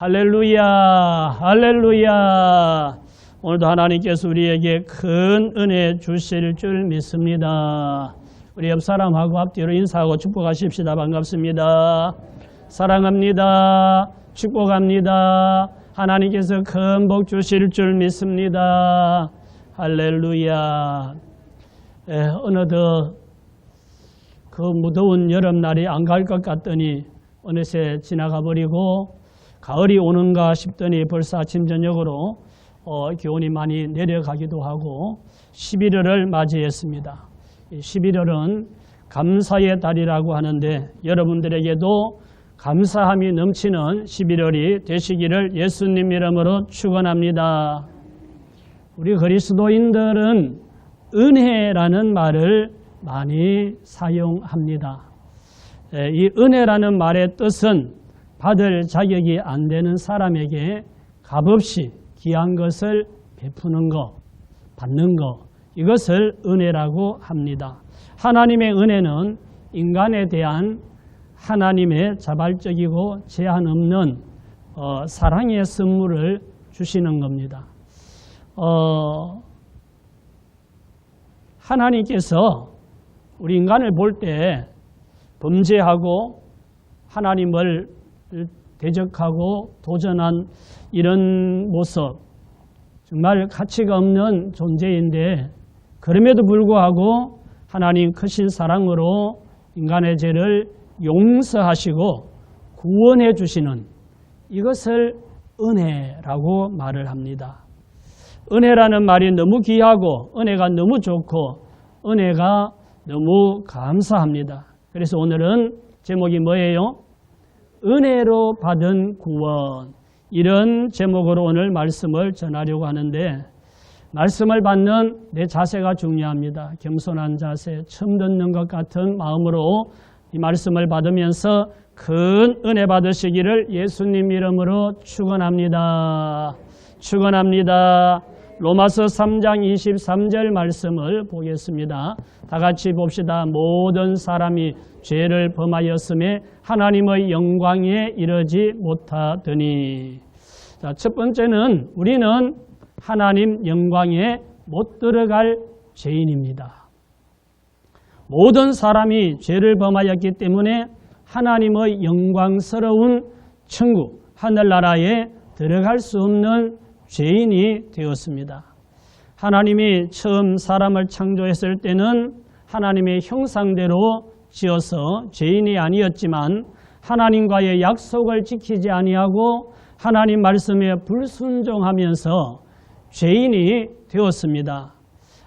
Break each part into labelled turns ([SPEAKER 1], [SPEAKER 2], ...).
[SPEAKER 1] 할렐루야, 할렐루야. 오늘도 하나님께서 우리에게 큰 은혜 주실 줄 믿습니다. 우리 옆 사람하고 앞뒤로 인사하고 축복하십시다. 반갑습니다. 사랑합니다. 축복합니다. 하나님께서 큰 복 주실 줄 믿습니다. 할렐루야. 어느덧 그 무더운 여름날이 안 갈 것 같더니 어느새 지나가 버리고 가을이 오는가 싶더니 벌써 아침 저녁으로 기온이 많이 내려가기도 하고 11월을 맞이했습니다. 11월은 감사의 달이라고 하는데 여러분들에게도 감사함이 넘치는 11월이 되시기를 예수님 이름으로 축원합니다. 우리 그리스도인들은 은혜라는 말을 많이 사용합니다. 이 은혜라는 말의 뜻은 받을 자격이 안 되는 사람에게 값없이 귀한 것을 베푸는 것, 받는 것, 이것을 은혜라고 합니다. 하나님의 은혜는 인간에 대한 하나님의 자발적이고 제한 없는 사랑의 선물을 주시는 겁니다. 하나님께서 우리 인간을 볼 때 범죄하고 하나님을 대적하고 도전한 이런 모습, 정말 가치가 없는 존재인데 그럼에도 불구하고 하나님 크신 사랑으로 인간의 죄를 용서하시고 구원해 주시는 이것을 은혜라고 말을 합니다. 은혜라는 말이 너무 귀하고 은혜가 너무 좋고 은혜가 너무 감사합니다. 그래서 오늘은 제목이 뭐예요? 은혜로 받은 구원, 이런 제목으로 오늘 말씀을 전하려고 하는데 말씀을 받는 내 자세가 중요합니다. 겸손한 자세, 처음 듣는 것 같은 마음으로 이 말씀을 받으면서 큰 은혜 받으시기를 예수님 이름으로 축원합니다. 축원합니다. 로마서 3장 23절 말씀을 보겠습니다. 다 같이 봅시다. 모든 사람이 죄를 범하였음에 하나님의 영광에 이르지 못하더니. 자, 첫 번째는 우리는 하나님 영광에 못 들어갈 죄인입니다. 모든 사람이 죄를 범하였기 때문에 하나님의 영광스러운 천국, 하늘나라에 들어갈 수 없는 죄인이 되었습니다. 하나님이 처음 사람을 창조했을 때는 하나님의 형상대로 지어서 죄인이 아니었지만 하나님과의 약속을 지키지 아니하고 하나님 말씀에 불순종하면서 죄인이 되었습니다.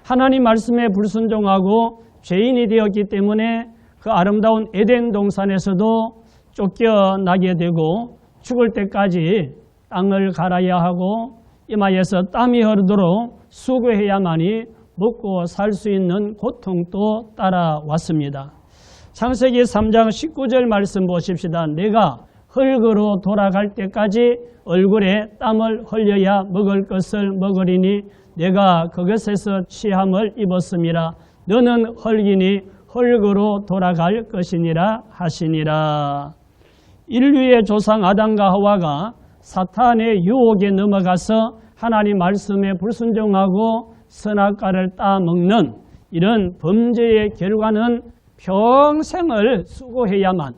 [SPEAKER 1] 하나님 말씀에 불순종하고 죄인이 되었기 때문에 그 아름다운 에덴 동산에서도 쫓겨나게 되고 죽을 때까지 땅을 갈아야 하고 이마에서 땀이 흐르도록 수고해야만이 먹고 살 수 있는 고통도 따라왔습니다. 창세기 3장 19절 말씀 보십시다. 내가 흙으로 돌아갈 때까지 얼굴에 땀을 흘려야 먹을 것을 먹으리니 내가 그것에서 취함을 입었음이라. 너는 흙이니 흙으로 돌아갈 것이니라 하시니라. 인류의 조상 아담과 하와가 사탄의 유혹에 넘어가서 하나님 말씀에 불순종하고 선악과를 따먹는 이런 범죄의 결과는 평생을 수고해야만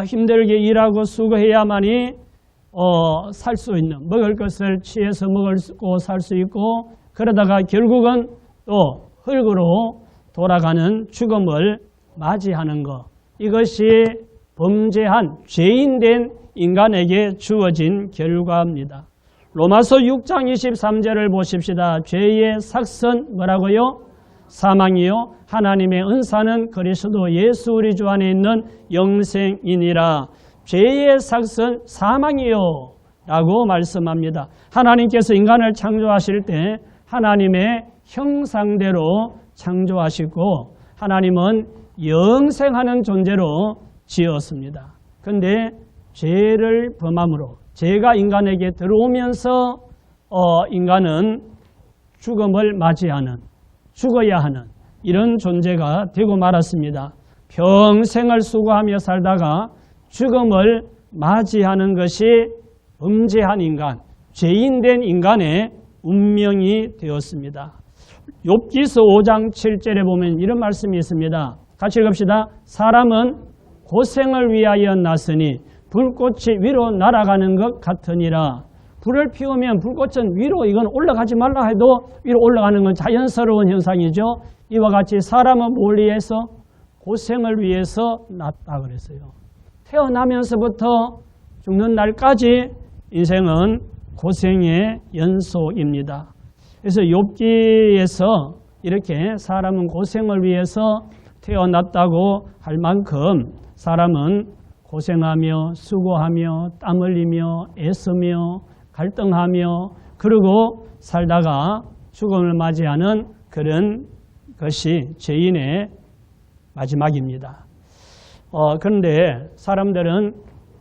[SPEAKER 1] 힘들게 일하고 수고해야만이 살 수 있는, 먹을 것을 취해서 먹고 살 수 있고 그러다가 결국은 또 흙으로 돌아가는 죽음을 맞이하는 것, 이것이 범죄한 죄인된 인간에게 주어진 결과입니다. 로마서 6장 23절을 보십시다. 죄의 삭선 뭐라고요? 사망이요. 하나님의 은사는 그리스도 예수 우리 주 안에 있는 영생이니라. 죄의 삭선 사망이요 라고 말씀합니다. 하나님께서 인간을 창조하실 때 하나님의 형상대로 창조하시고 하나님은 영생하는 존재로 지었습니다. 그런데 죄를 범함으로 죄가 인간에게 들어오면서 인간은 죽음을 맞이하는, 죽어야 하는 이런 존재가 되고 말았습니다. 평생을 수고하며 살다가 죽음을 맞이하는 것이 범죄한 인간, 죄인된 인간의 운명이 되었습니다. 욥기서 5장 7절에 보면 이런 말씀이 있습니다. 같이 읽읍시다. 사람은 고생을 위하여 났으니 불꽃이 위로 날아가는 것 같으니라. 불을 피우면 불꽃은 위로, 이건 올라가지 말라 해도 위로 올라가는 건 자연스러운 현상이죠. 이와 같이 사람은 뭘 위해서? 고생을 위해서 났다 그랬어요. 태어나면서부터 죽는 날까지 인생은 고생의 연속입니다. 그래서 욥기에서 이렇게 사람은 고생을 위해서 태어났다고 할 만큼 사람은 고생하며 수고하며 땀 흘리며 애쓰며 갈등하며 그리고 살다가 죽음을 맞이하는 그런 것이 죄인의 마지막입니다. 그런데 사람들은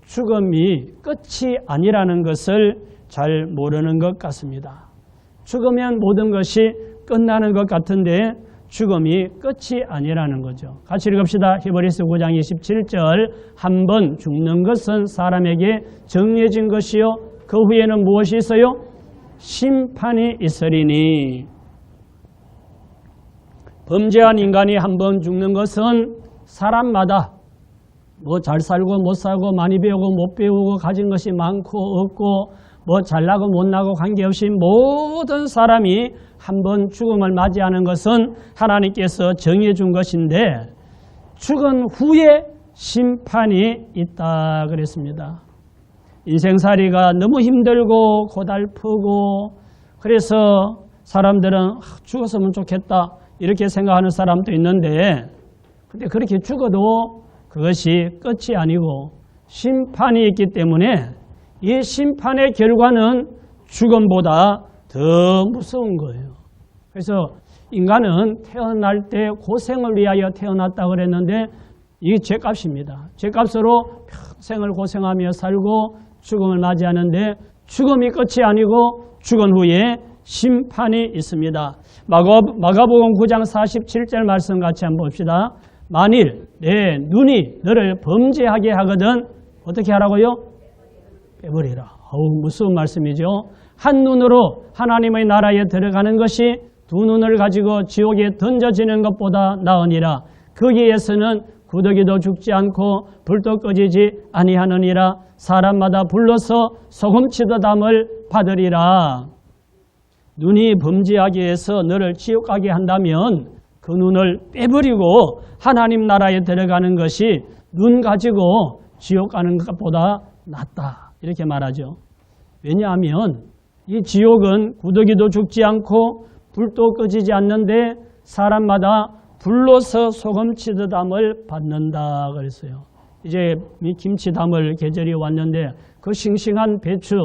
[SPEAKER 1] 죽음이 끝이 아니라는 것을 잘 모르는 것 같습니다. 죽으면 모든 것이 끝나는 것 같은데 죽음이 끝이 아니라는 거죠. 같이 읽읍시다. 히브리서 9장 27절 한 번 죽는 것은 사람에게 정해진 것이요 그 후에는 무엇이 있어요? 심판이 있으리니. 범죄한 인간이 한 번 죽는 것은 사람마다 뭐 잘 살고 못 살고 많이 배우고 못 배우고 가진 것이 많고 없고 뭐 잘나고 못나고 관계없이 모든 사람이 한 번 죽음을 맞이하는 것은 하나님께서 정해준 것인데 죽은 후에 심판이 있다 그랬습니다. 인생살이가 너무 힘들고 고달프고 그래서 사람들은 죽었으면 좋겠다 이렇게 생각하는 사람도 있는데 근데 그렇게 죽어도 그것이 끝이 아니고 심판이 있기 때문에 이 심판의 결과는 죽음보다 더 무서운 거예요. 그래서 인간은 태어날 때 고생을 위하여 태어났다고 그랬는데 이게 죄값입니다. 죄값으로 평생을 고생하며 살고 죽음을 맞이하는데 죽음이 끝이 아니고 죽은 후에 심판이 있습니다. 마가복음 9장 47절 말씀 같이 한번 봅시다. 만일 내 눈이 너를 범죄하게 하거든 어떻게 하라고요? 빼버리라. 무서운 말씀이죠. 한 눈으로 하나님의 나라에 들어가는 것이 두 눈을 가지고 지옥에 던져지는 것보다 나으니라. 거기에서는 구더기도 죽지 않고 불도 꺼지지 아니하느니라. 사람마다 불러서 소금치듯함을 받으리라. 눈이 범죄하게 해서 너를 지옥 가게 한다면 그 눈을 빼버리고 하나님 나라에 들어가는 것이 눈 가지고 지옥 가는 것보다 낫다. 이렇게 말하죠. 왜냐하면 이 지옥은 구더기도 죽지 않고 불도 꺼지지 않는데 사람마다 불로서 소금치듯함을 받는다 그랬어요. 이제 김치 담을 계절이 왔는데 그 싱싱한 배추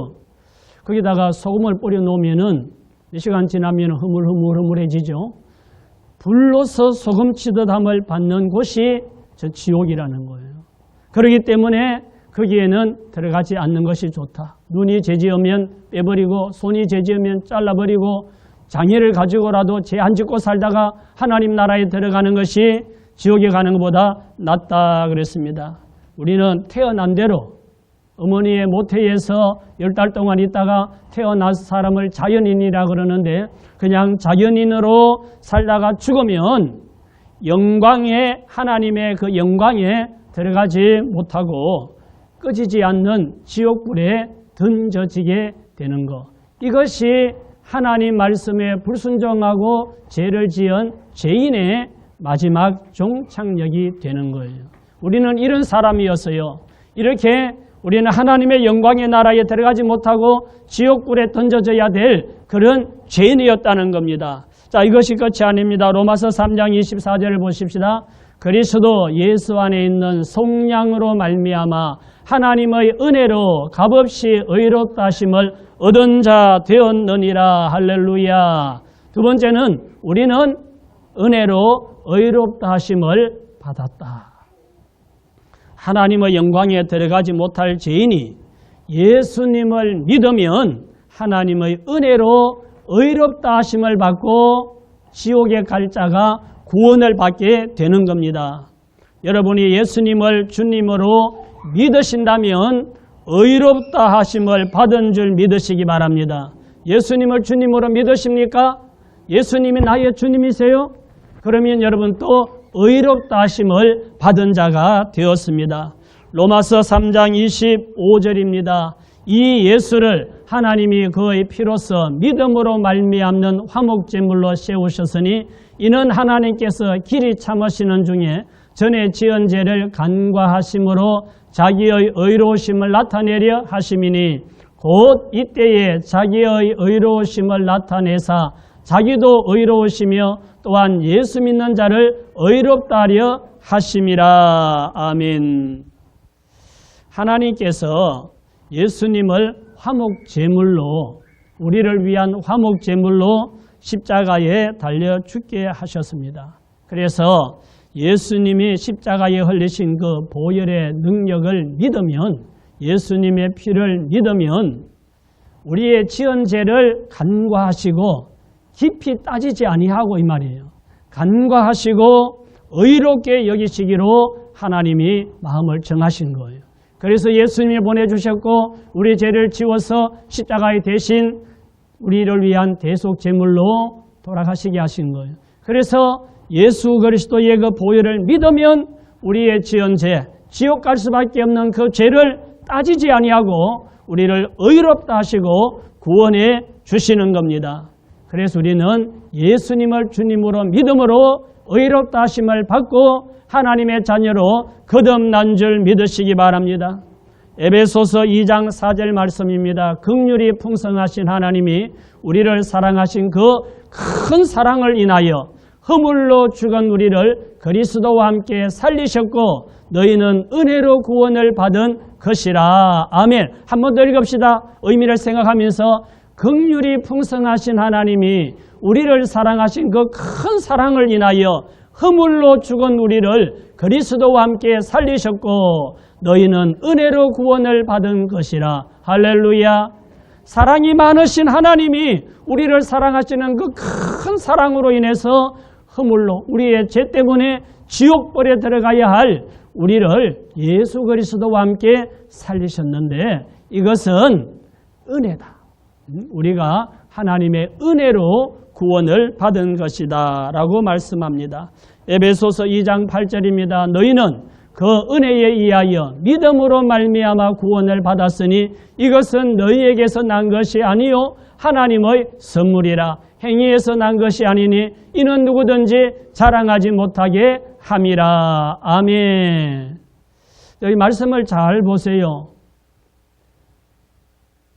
[SPEAKER 1] 거기다가 소금을 뿌려 놓으면은 몇 시간 지나면 흐물흐물해지죠. 불로서 소금치듯함을 받는 곳이 저 지옥이라는 거예요. 그렇기 때문에 거기에는 들어가지 않는 것이 좋다. 눈이 죄지으면 빼버리고 손이 죄지으면 잘라버리고 장애를 가지고라도 죄 안 짓고 살다가 하나님 나라에 들어가는 것이 지옥에 가는 것보다 낫다 그랬습니다. 우리는 태어난 대로 어머니의 모태에서 10달 동안 있다가 태어난 사람을 자연인이라 그러는데 그냥 자연인으로 살다가 죽으면 영광의 하나님의 그 영광에 들어가지 못하고 꺼지지 않는 지옥불에 던져지게 되는 것. 이것이 하나님 말씀에 불순종하고 죄를 지은 죄인의 마지막 종착역이 되는 거예요. 우리는 이런 사람이었어요. 이렇게 우리는 하나님의 영광의 나라에 들어가지 못하고 지옥불에 던져져야 될 그런 죄인이었다는 겁니다. 자, 이것이 끝이 아닙니다. 로마서 3장 24절을 보십시다. 그리스도 예수 안에 있는 속량으로 말미암아 하나님의 은혜로 값없이 의롭다 하심을 얻은 자 되었느니라. 할렐루야. 두 번째는 우리는 은혜로 의롭다 하심을 받았다. 하나님의 영광에 들어가지 못할 죄인이 예수님을 믿으면 하나님의 은혜로 의롭다 하심을 받고 지옥에 갈 자가 구원을 받게 되는 겁니다. 여러분이 예수님을 주님으로 믿으신다면 의롭다 하심을 받은 줄 믿으시기 바랍니다. 예수님을 주님으로 믿으십니까? 예수님이 나의 주님이세요? 그러면 여러분 또 의롭다 하심을 받은 자가 되었습니다. 로마서 3장 25절입니다. 이 예수를 하나님이 그의 피로써 믿음으로 말미암는 화목제물로 세우셨으니 이는 하나님께서 길이 참으시는 중에 전에 지은 죄를 간과하심으로 자기의 의로우심을 나타내려 하심이니 곧 이때에 자기의 의로우심을 나타내사 자기도 의로우시며 또한 예수 믿는 자를 의롭다 하려 하심이라. 아멘. 하나님께서 예수님을 화목제물로 우리를 위한 화목제물로 십자가에 달려 죽게 하셨습니다. 그래서 예수님이 십자가에 흘리신 그 보혈의 능력을 믿으면, 예수님의 피를 믿으면 우리의 지은 죄를 간과하시고 깊이 따지지 아니하고 이 말이에요. 간과하시고 의롭게 여기시기로 하나님이 마음을 정하신 거예요. 그래서 예수님이 보내주셨고 우리 죄를 지워서 십자가에 대신 우리를 위한 대속제물로 돌아가시게 하신 거예요. 그래서 예수 그리스도의 그 보혈을 믿으면 우리의 지은 죄, 지옥 갈 수밖에 없는 그 죄를 따지지 아니하고 우리를 의롭다 하시고 구원해 주시는 겁니다. 그래서 우리는 예수님을 주님으로 믿음으로 의롭다 하심을 받고 하나님의 자녀로 거듭난 줄 믿으시기 바랍니다. 에베소서 2장 4절 말씀입니다. 긍휼이 풍성하신 하나님이 우리를 사랑하신 그 큰 사랑을 인하여 허물로 죽은 우리를 그리스도와 함께 살리셨고 너희는 은혜로 구원을 받은 것이라. 아멘. 한 번 더 읽읍시다. 의미를 생각하면서 긍휼이 풍성하신 하나님이 우리를 사랑하신 그 큰 사랑을 인하여 허물로 죽은 우리를 그리스도와 함께 살리셨고 너희는 은혜로 구원을 받은 것이라. 할렐루야. 사랑이 많으신 하나님이 우리를 사랑하시는 그 큰 사랑으로 인해서 허물로 우리의 죄 때문에 지옥불에 들어가야 할 우리를 예수 그리스도와 함께 살리셨는데 이것은 은혜다. 우리가 하나님의 은혜로 구원을 받은 것이다 라고 말씀합니다. 에베소서 2장 8절입니다. 너희는 그 은혜에 의하여 믿음으로 말미암아 구원을 받았으니 이것은 너희에게서 난 것이 아니요 하나님의 선물이라. 행위에서 난 것이 아니니 이는 누구든지 자랑하지 못하게 함이라. 아멘. 여기 말씀을 잘 보세요.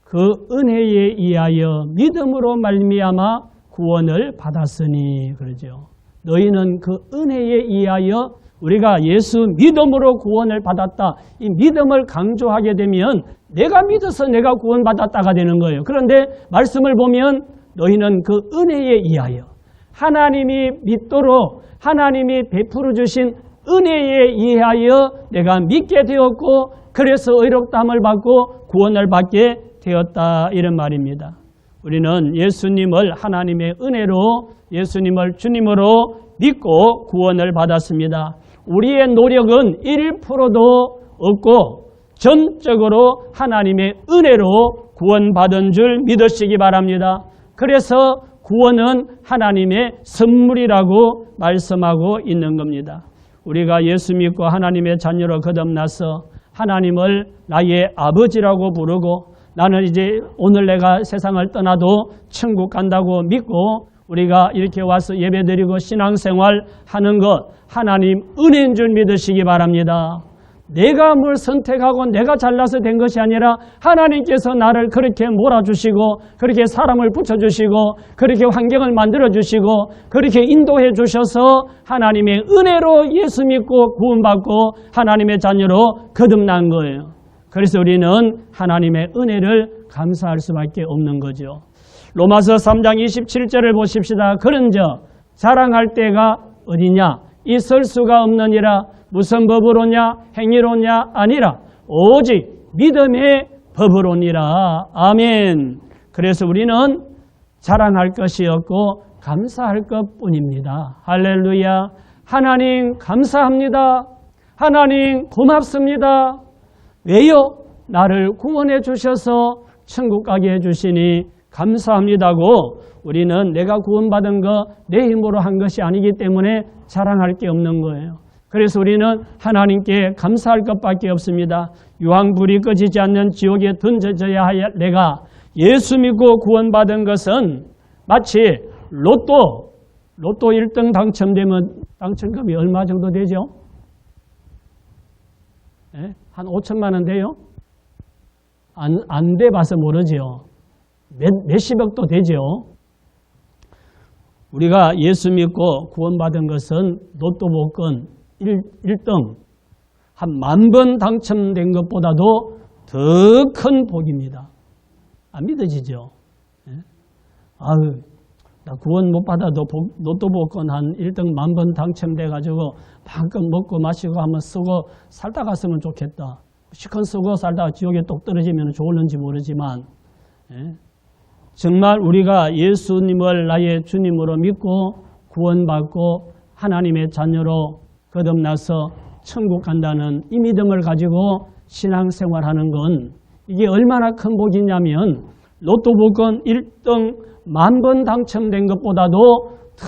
[SPEAKER 1] 그 은혜에 의하여 믿음으로 말미암아 구원을 받았으니 그러죠. 너희는 그 은혜에 의하여 우리가 예수 믿음으로 구원을 받았다. 이 믿음을 강조하게 되면 내가 믿어서 내가 구원받았다가 되는 거예요. 그런데 말씀을 보면 너희는 그 은혜에 의하여 하나님이 믿도록 하나님이 베풀어 주신 은혜에 의하여 내가 믿게 되었고 그래서 의롭다함을 받고 구원을 받게 되었다 이런 말입니다. 우리는 예수님을 하나님의 은혜로 예수님을 주님으로 믿고 구원을 받았습니다. 우리의 노력은 1%도 없고 전적으로 하나님의 은혜로 구원받은 줄 믿으시기 바랍니다. 그래서 구원은 하나님의 선물이라고 말씀하고 있는 겁니다. 우리가 예수 믿고 하나님의 자녀로 거듭나서 하나님을 나의 아버지라고 부르고 나는 이제 오늘 내가 세상을 떠나도 천국 간다고 믿고 우리가 이렇게 와서 예배드리고 신앙생활 하는 것 하나님 은혜인 줄 믿으시기 바랍니다. 내가 뭘 선택하고 내가 잘나서 된 것이 아니라 하나님께서 나를 그렇게 몰아주시고 그렇게 사람을 붙여주시고 그렇게 환경을 만들어주시고 그렇게 인도해 주셔서 하나님의 은혜로 예수 믿고 구원받고 하나님의 자녀로 거듭난 거예요. 그래서 우리는 하나님의 은혜를 감사할 수밖에 없는 거죠. 로마서 3장 27절을 보십시다. 그런즉 자랑할 때가 어디냐? 있을 수가 없느니라. 무슨 법으로냐? 행위로냐? 아니라 오직 믿음의 법으로니라. 아멘. 그래서 우리는 자랑할 것이 없고 감사할 것뿐입니다. 할렐루야. 하나님 감사합니다. 하나님 고맙습니다. 왜요? 나를 구원해 주셔서 천국 가게 해주시니 감사합니다고 우리는 내가 구원받은 거 내 힘으로 한 것이 아니기 때문에 자랑할 게 없는 거예요. 그래서 우리는 하나님께 감사할 것밖에 없습니다. 유황불이 꺼지지 않는 지옥에 던져져야 할 내가 예수 믿고 구원받은 것은 마치 로또 1등 당첨되면 당첨금이 얼마 정도 되죠? 네? 한 5천만 원 돼요? 안 돼봐서 모르죠. 몇십억도 되죠. 우리가 예수 믿고 구원받은 것은 로또 복권 1등 한 10,000번 당첨된 것보다도 더 큰 복입니다. 안 믿어지죠? 네? 아유, 나 구원 못 받아도 로또 복권 한 1등 10,000번 당첨돼가지고 방금 먹고 마시고 한번 쓰고 살다 갔으면 좋겠다. 시컨 쓰고 살다가 지옥에 똑 떨어지면 좋을는지 모르지만 예? 정말 우리가 예수님을 나의 주님으로 믿고 구원받고 하나님의 자녀로 거듭나서 천국 간다는 이 믿음을 가지고 신앙생활하는 건 이게 얼마나 큰 복이냐면 로또 복권 1등 10,000번 당첨된 것보다도 더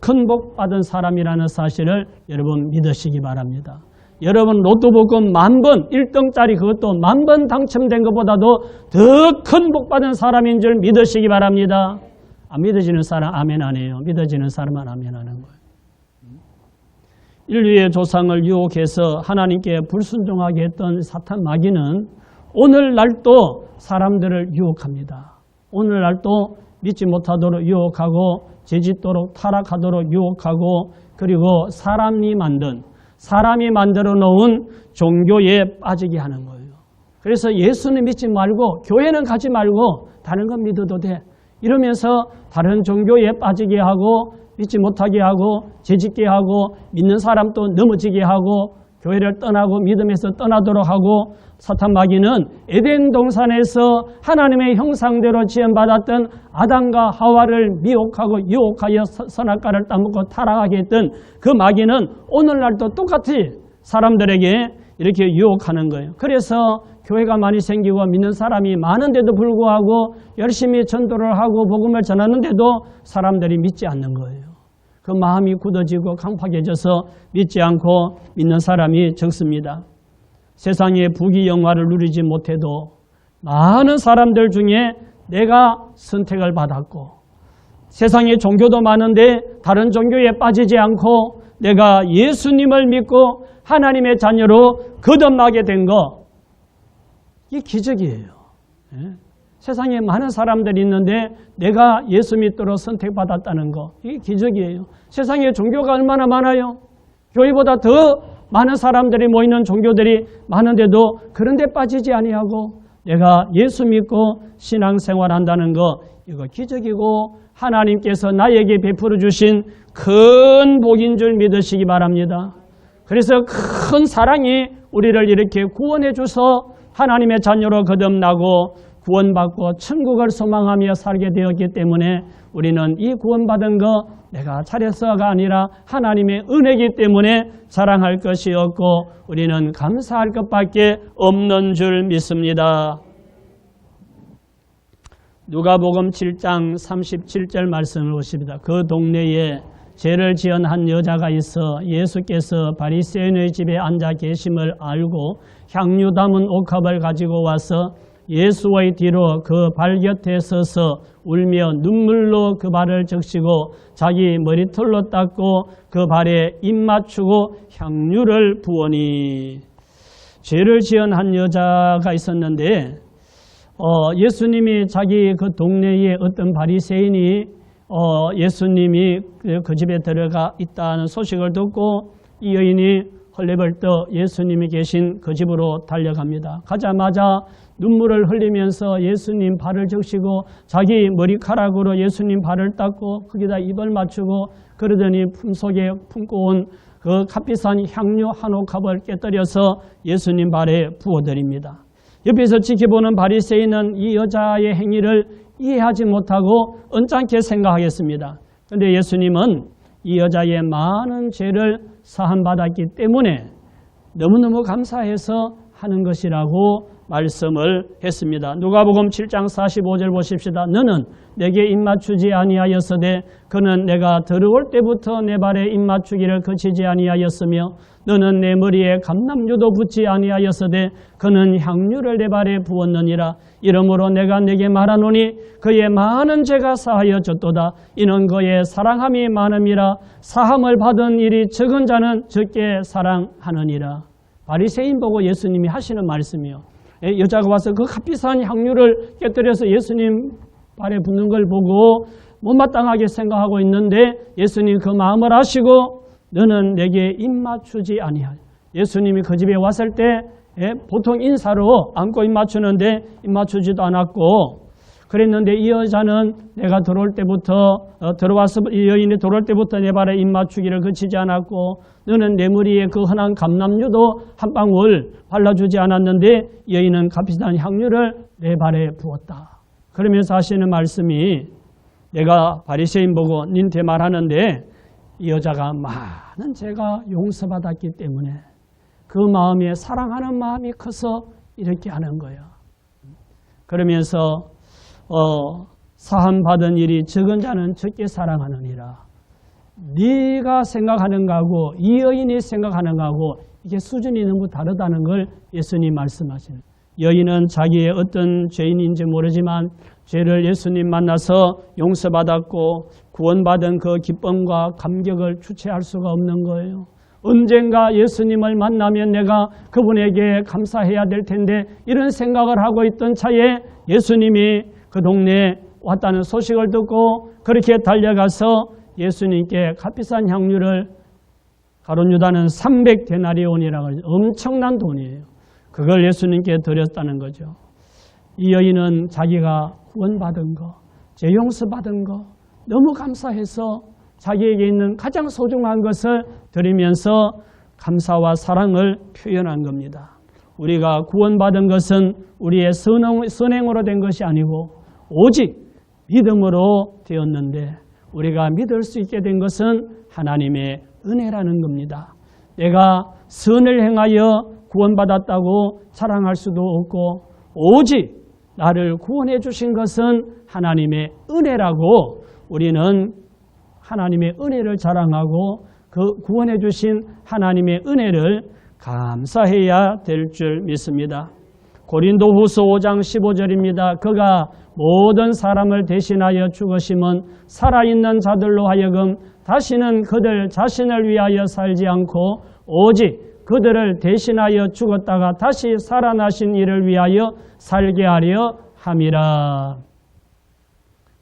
[SPEAKER 1] 큰 복 받은 사람이라는 사실을 여러분 믿으시기 바랍니다. 여러분 로또 복권 10,000번 1등짜리 그것도 10,000번 당첨된 것보다도 더 큰 복 받은 사람인 줄 믿으시기 바랍니다. 안 믿어지는 사람 아멘 안 해요. 믿어지는 사람은 아멘 하는 거예요. 인류의 조상을 유혹해서 하나님께 불순종하게 했던 사탄 마귀는 오늘날도 사람들을 유혹합니다. 오늘날도 믿지 못하도록 유혹하고 죄짓도록 타락하도록 유혹하고 그리고 사람이 만들어 놓은 종교에 빠지게 하는 거예요. 그래서 예수는 믿지 말고 교회는 가지 말고 다른 건 믿어도 돼. 이러면서 다른 종교에 빠지게 하고 믿지 못하게 하고 죄짓게 하고 믿는 사람도 넘어지게 하고 교회를 떠나고 믿음에서 떠나도록 하고 사탄 마귀는 에덴 동산에서 하나님의 형상대로 지음받았던 아담과 하와를 미혹하고 유혹하여 선악과를 따먹고 타락하게 했던 그 마귀는 오늘날도 똑같이 사람들에게 이렇게 유혹하는 거예요. 그래서 교회가 많이 생기고 믿는 사람이 많은데도 불구하고 열심히 전도를 하고 복음을 전하는데도 사람들이 믿지 않는 거예요. 그 마음이 굳어지고 강팍해져서 믿지 않고 믿는 사람이 적습니다. 세상의 부귀영화를 누리지 못해도 많은 사람들 중에 내가 선택을 받았고 세상에 종교도 많은데 다른 종교에 빠지지 않고 내가 예수님을 믿고 하나님의 자녀로 거듭나게 된 거, 이게 기적이에요. 세상에 많은 사람들이 있는데 내가 예수 믿도록 선택받았다는 거, 이게 기적이에요. 세상에 종교가 얼마나 많아요. 교회보다 더 많은 사람들이 모이는 종교들이 많은데도 그런 데 빠지지 아니하고 내가 예수 믿고 신앙생활한다는 거, 이거 기적이고 하나님께서 나에게 베풀어 주신 큰 복인 줄 믿으시기 바랍니다. 그래서 큰 사랑이 우리를 이렇게 구원해 줘서 하나님의 자녀로 거듭나고 구원받고 천국을 소망하며 살게 되었기 때문에 우리는 이 구원받은 거 내가 잘해서가 아니라 하나님의 은혜이기 때문에 자랑할 것이 없고 우리는 감사할 것밖에 없는 줄 믿습니다. 누가복음 7장 37절 말씀을 보십니다. 그 동네에 죄를 지은 한 여자가 있어 예수께서 바리새인의 집에 앉아 계심을 알고 향유 담은 옥합을 가지고 와서 예수의 뒤로 그 발 곁에 서서 울며 눈물로 그 발을 적시고 자기 머리털로 닦고 그 발에 입 맞추고 향유를 부으니. 죄를 지은 한 여자가 있었는데 예수님이 자기 그 동네에 어떤 바리새인이 예수님이 그 집에 들어가 있다는 소식을 듣고 이 여인이 헐레벌떡 예수님이 계신 그 집으로 달려갑니다. 가자마자 눈물을 흘리면서 예수님 발을 적시고 자기 머리카락으로 예수님 발을 닦고 거기다 입을 맞추고 그러더니 품속에 품고 온 그 값비싼 향유 한 옥합을 깨뜨려서 예수님 발에 부어드립니다. 옆에서 지켜보는 바리새인은 이 여자의 행위를 이해하지 못하고 언짢게 생각하겠습니다. 그런데 예수님은 이 여자의 많은 죄를 사함받았기 때문에 너무너무 감사해서 하는 것이라고 말씀을 했습니다. 누가복음 7장 45절 보십시다. 너는 내게 입맞추지 아니하였으되 그는 내가 들어올 때부터 내 발에 입맞추기를 그치지 아니하였으며 너는 내 머리에 감람류도 붓지 아니하였으되 그는 향유를 내 발에 부었느니라. 이러므로 내가 내게 말하노니 그의 많은 죄가 사하여졌도다. 이는 그의 사랑함이 많음이라. 사함을 받은 일이 적은 자는 적게 사랑하느니라. 바리새인 보고 예수님이 하시는 말씀이요. 여자가 와서 그 값비싼 향유를 깨뜨려서 예수님 발에 붓는 걸 보고 못마땅하게 생각하고 있는데 예수님 그 마음을 아시고 너는 내게 입맞추지 아니하여. 예수님이 그 집에 왔을 때 보통 인사로 안고 입맞추는데 입맞추지도 않았고 그랬는데 이 여자는 내가 들어올 때부터 들어와서 이 여인이 들어올 때부터 내 발에 입맞추기를 그치지 않았고 너는 내 머리에 그 흔한 감람유도 한 방울 발라주지 않았는데 여인은 값비싼 향유를 내 발에 부었다. 그러면서 하시는 말씀이 내가 바리새인 보고 니한테 말하는데 이 여자가 많은 죄가 용서받았기 때문에 그 마음에 사랑하는 마음이 커서 이렇게 하는 거예요. 그러면서 사함받은 일이 적은 자는 적게 사랑하느니라. 네가 생각하는 거하고 이 여인이 생각하는 거하고 이게 수준이 너무 다르다는 걸 예수님 말씀하시는 거예요. 여인은 자기의 어떤 죄인인지 모르지만 죄를 예수님 만나서 용서받았고 구원받은 그 기쁨과 감격을 주체할 수가 없는 거예요. 언젠가 예수님을 만나면 내가 그분에게 감사해야 될 텐데 이런 생각을 하고 있던 차에 예수님이 그 동네에 왔다는 소식을 듣고 그렇게 달려가서 예수님께 값비싼 향유를 가룟 유다는 300데나리온이라고 엄청난 돈이에요. 그걸 예수님께 드렸다는 거죠. 이 여인은 자기가 구원받은 거, 죄 용서받은 거 너무 감사해서 자기에게 있는 가장 소중한 것을 드리면서 감사와 사랑을 표현한 겁니다. 우리가 구원받은 것은 우리의 선행으로 된 것이 아니고 오직 믿음으로 되었는데 우리가 믿을 수 있게 된 것은 하나님의 은혜라는 겁니다. 내가 선을 행하여 구원받았다고 자랑할 수도 없고 오직 나를 구원해 주신 것은 하나님의 은혜라고 우리는 하나님의 은혜를 자랑하고 그 구원해 주신 하나님의 은혜를 감사해야 될 줄 믿습니다. 고린도후서 5장 15절입니다. 그가 모든 사람을 대신하여 죽으심은 살아있는 자들로 하여금 다시는 그들 자신을 위하여 살지 않고 오직 그들을 대신하여 죽었다가 다시 살아나신 이를 위하여 살게 하려 함이라.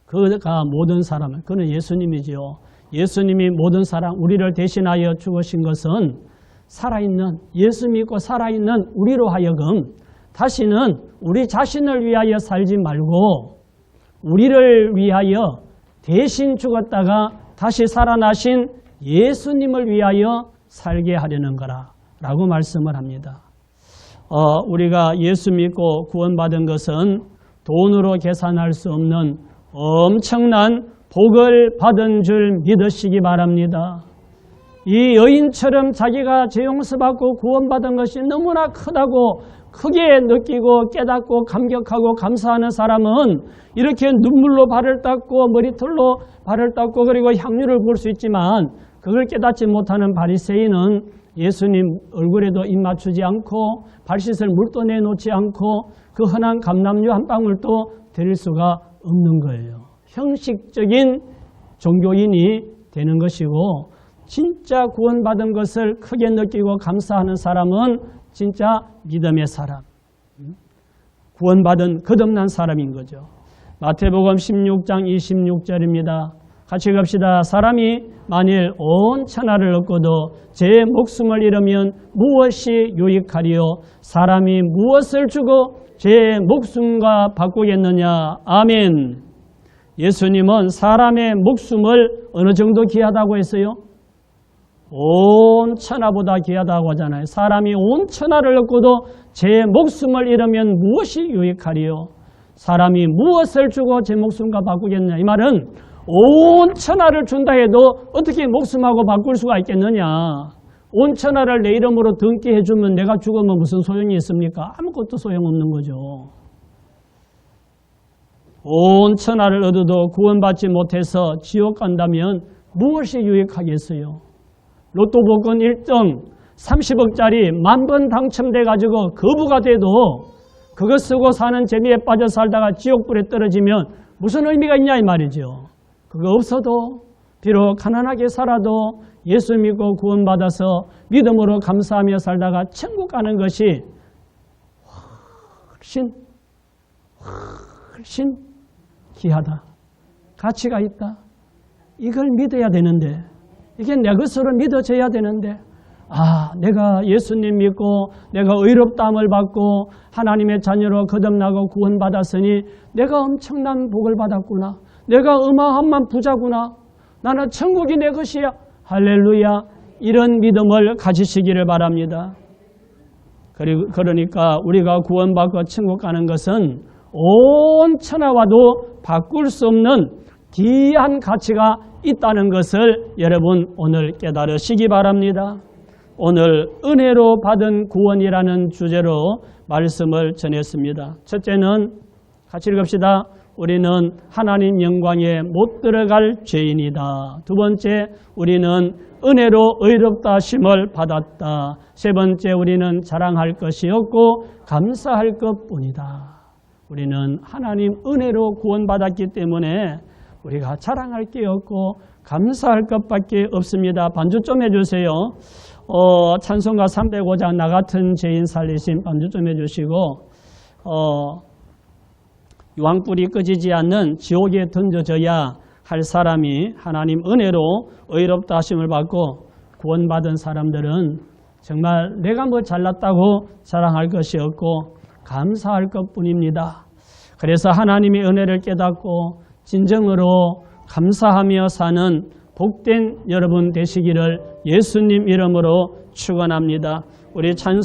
[SPEAKER 1] 그가 모든 사람을, 그는 예수님이지요. 예수님이 모든 사람, 우리를 대신하여 죽으신 것은 살아있는, 예수 믿고 살아있는 우리로 하여금 다시는 우리 자신을 위하여 살지 말고 우리를 위하여 대신 죽었다가 다시 살아나신 예수님을 위하여 살게 하려는 거라 라고 말씀을 합니다. 우리가 예수 믿고 구원받은 것은 돈으로 계산할 수 없는 엄청난 복을 받은 줄 믿으시기 바랍니다. 이 여인처럼 자기가 죄 용서받고 구원받은 것이 너무나 크다고 크게 느끼고 깨닫고 감격하고 감사하는 사람은 이렇게 눈물로 발을 닦고 머리털로 발을 닦고 그리고 향유를 부을 수 있지만 그걸 깨닫지 못하는 바리새인은 예수님 얼굴에도 입 맞추지 않고 발씻을 물도 내놓지 않고 그 흔한 감람유 한 방울도 드릴 수가 없는 거예요. 형식적인 종교인이 되는 것이고 진짜 구원받은 것을 크게 느끼고 감사하는 사람은 진짜 믿음의 사람, 구원받은 거듭난 사람인 거죠. 마태복음 16장 26절입니다. 같이 갑시다. 사람이 만일 온 천하를 얻고도 제 목숨을 잃으면 무엇이 유익하리요? 사람이 무엇을 주고 제 목숨과 바꾸겠느냐? 아멘. 예수님은 사람의 목숨을 어느 정도 귀하다고 했어요? 온 천하보다 귀하다고 하잖아요. 사람이 온 천하를 얻고도 제 목숨을 잃으면 무엇이 유익하리요? 사람이 무엇을 주고 제 목숨과 바꾸겠느냐? 이 말은 온 천하를 준다 해도 어떻게 목숨하고 바꿀 수가 있겠느냐? 온 천하를 내 이름으로 등기 해주면 내가 죽으면 무슨 소용이 있습니까? 아무것도 소용없는 거죠. 온 천하를 얻어도 구원받지 못해서 지옥 간다면 무엇이 유익하겠어요? 로또 복권 1등 30억짜리 10,000번 당첨돼가지고 거부가 돼도 그거 쓰고 사는 재미에 빠져 살다가 지옥불에 떨어지면 무슨 의미가 있냐 이 말이죠. 그거 없어도 비록 가난하게 살아도 예수 믿고 구원받아서 믿음으로 감사하며 살다가 천국 가는 것이 훨씬 귀하다. 가치가 있다. 이걸 믿어야 되는데 이게 내 것으로 믿어져야 되는데 내가 예수님 믿고 내가 의롭다함을 받고 하나님의 자녀로 거듭나고 구원받았으니 내가 엄청난 복을 받았구나. 내가 어마어마한 부자구나. 나는 천국이 내 것이야. 할렐루야. 이런 믿음을 가지시기를 바랍니다. 그러니까 우리가 구원받고 천국 가는 것은 온 천하와도 바꿀 수 없는 귀한 가치가 있다는 것을 여러분 오늘 깨달으시기 바랍니다. 오늘 은혜로 받은 구원이라는 주제로 말씀을 전했습니다. 첫째는 같이 읽읍시다. 우리는 하나님 영광에 못 들어갈 죄인이다. 두 번째, 우리는 은혜로 의롭다 하심을 받았다. 세 번째, 우리는 자랑할 것이 없고 감사할 것뿐이다. 우리는 하나님 은혜로 구원받았기 때문에 우리가 자랑할 게 없고 감사할 것밖에 없습니다. 반주 좀 해주세요. 찬송가 305장 나 같은 죄인 살리심 반주 좀 해주시고 유황불이 꺼지지 않는 지옥에 던져져야 할 사람이 하나님 은혜로 의롭다 하심을 받고 구원받은 사람들은 정말 내가 뭐 잘났다고 자랑할 것이 없고 감사할 것뿐입니다. 그래서 하나님의 은혜를 깨닫고 진정으로 감사하며 사는 복된 여러분 되시기를 예수님 이름으로 축원합니다. 우리 찬송